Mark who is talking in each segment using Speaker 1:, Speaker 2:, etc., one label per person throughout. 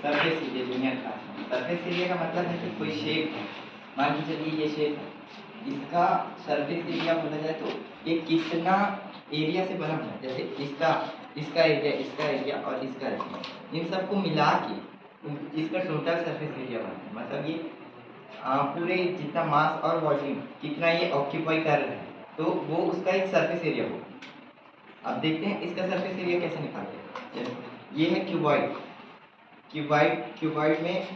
Speaker 1: Surface area junior class में। Surface area का मतलब है कि कोई शेप है, मान के चलिए ये शेप है, इसका सरफेस एरिया बोला जाए तो ये कितना एरिया से बना हुआ है। जैसे इसका एरिया और इसका एरिया, इन सबको मिला के इसका टोटल सरफेस एरिया बनता है। मतलब ये पूरे जितना मास और वॉल्यूम कितना ये ऑक्यूपाई कर रहा है, तो वो उसका एक सरफेस एरिया होगा। अब देखते हैं इसका सरफेस एरिया कैसे निकालते हैं। ये है क्यूबॉइड, क्यूबॉइड में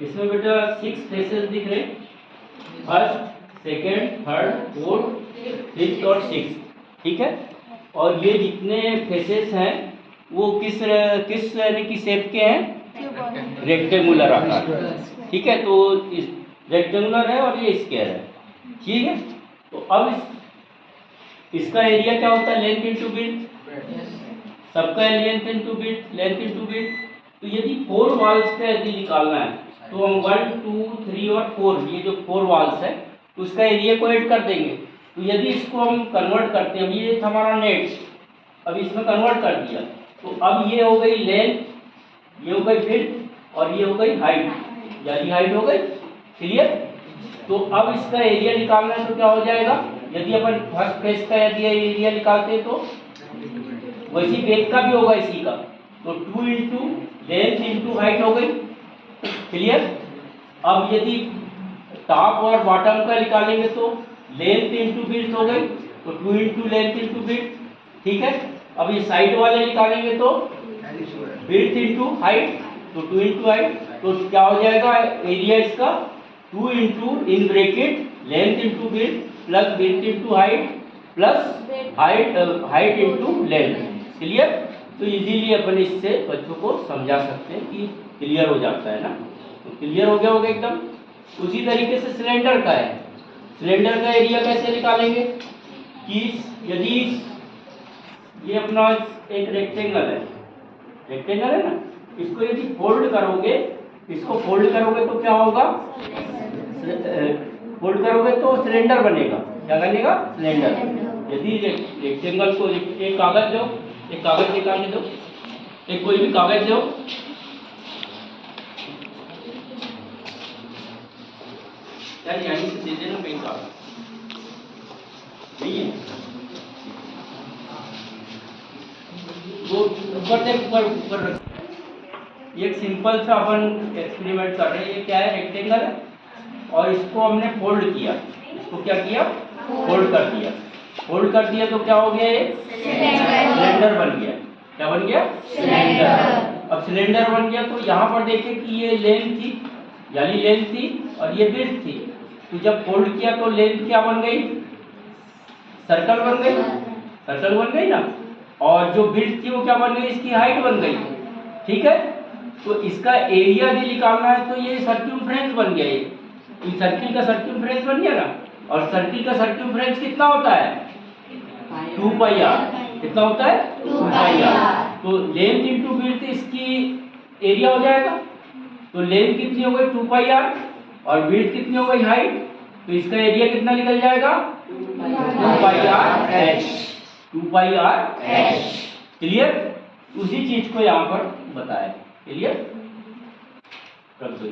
Speaker 2: इसमें बेटा 6 फेसेस दिख रहे, first, second, third, fourth, fifth और 6, ठीक है। और ये जितने फेसेस हैं वो किस यानी कि शेप के हैं, रेक्टेंगुलर आकार, ठीक है। तो इस रेक्टेंगुलर है और ये स्क्वायर है, ठीक है। तो अब इसका एरिया क्या होता है, लेंथ इनटू विड्थ, सबका length into width, length into width. तो यदि 4 वॉल्स का यदि निकालना है तो हम 1 2 3 और 4, ये जो 4 वॉल्स है उसका एरिया को ऐड कर देंगे। तो यदि इसको हम कन्वर्ट करते हैं, अब ये हमारा नेट, अब इसमें कन्वर्ट कर दिया, तो अब ये हो गई लेंथ, ये हो गई विड्थ और ये हो गई हाइट, यानी हाइट हो गई, क्लियर। तो अब इसका एरिया निकालना है तो क्या हो जाएगा, यदि अपन फर्स्ट फेस का यदि एरिया निकालते हैं तो वैसी बैक का भी होगा इसी का, तो 2 इंटू लेंथ इंटू हाइट हो गई, क्लियर। अब यदि टॉप और बॉटम का निकालेंगे तो लेंथ इंटू विड्थ हो गई, तो 2 इंटू लेंथ इंटू विड्थ, ठीक है। अब ये साइड वाले निकालेंगे तो विड्थ इंटू हाइट, तो 2 इंटू हाइट, तो क्या हो जाएगा एरिया इसका 2 into in bracket length into width plus width into height plus height into length, clear. तो इजीली अपन इससे बच्चों को समझा सकते हैं कि क्लियर हो जाता है ना, तो क्लियर हो गया होगा एकदम। उसी तरीके से सिलेंडर का है, सिलेंडर का एरिया कैसे निकालेंगे कि यदि ये अपना एक रेक्टेंगल है ना, इसको यदि फोल्ड करोगे, इसको फोल्ड करोगे तो क्या होगा, फोल्ड करोगे तो सिलेंडर बनेगा, क्या बनेगा, सिलेंडर। यदि रेक्टेंगल को एक कागज दो, एक कागज निकालने दो, एक कोई भी कागज दो, यार यहीं से दे देना कहीं कागज नहीं है, वो ऊपर से ऊपर रख। एक सिंपल सा अपन एक्सपेरिमेंट कर रहे हैं। ये क्या है, रेक्टेंगल है और इसको हमने फोल्ड किया, इसको क्या किया, फोल्ड कर दिया। फोल्ड कर दिया तो क्या हो गया, ये सिलेंडर बन गया। क्या बन गया, सिलेंडर। अब सिलेंडर बन गया तो यहाँ पर देखें कि ये लेंथ थी, यानी लेंथ थी और ये विड्थ थी। तो जब फोल्ड किया तो लेंथ क्या बन गई, सर्कल बन गई, सर्कल बन गई ना, और जो विड्थ थी वो क्या बन गई, इसकी हाइट बन गई, ठीक है। तो इसका एरिया यदि निकालना है तो ये सर्क्यूमफ्रेंस बन गया, ये सर्किल का सर्क्यूमफ्रेंस बन गया ना। और सर्किल का सर्क्यूमफ्रेंस कितना होता है, 2 पाई आर, कितना होता है, 2 पाई आर। तो लेंथ इंटू विड्थ इसकी एरिया हो जाएगा, तो लेंथ कितनी हो गई 2 पाई आर और विड्थ कितनी हो गई हाइट, तो इसका एरिया कितना निकल जाएगा, 2 पाई आर एच, 2 पाई आर एच, क्लियर। उसी चीज को यहाँ पर बताया, क्लियर, रख दो।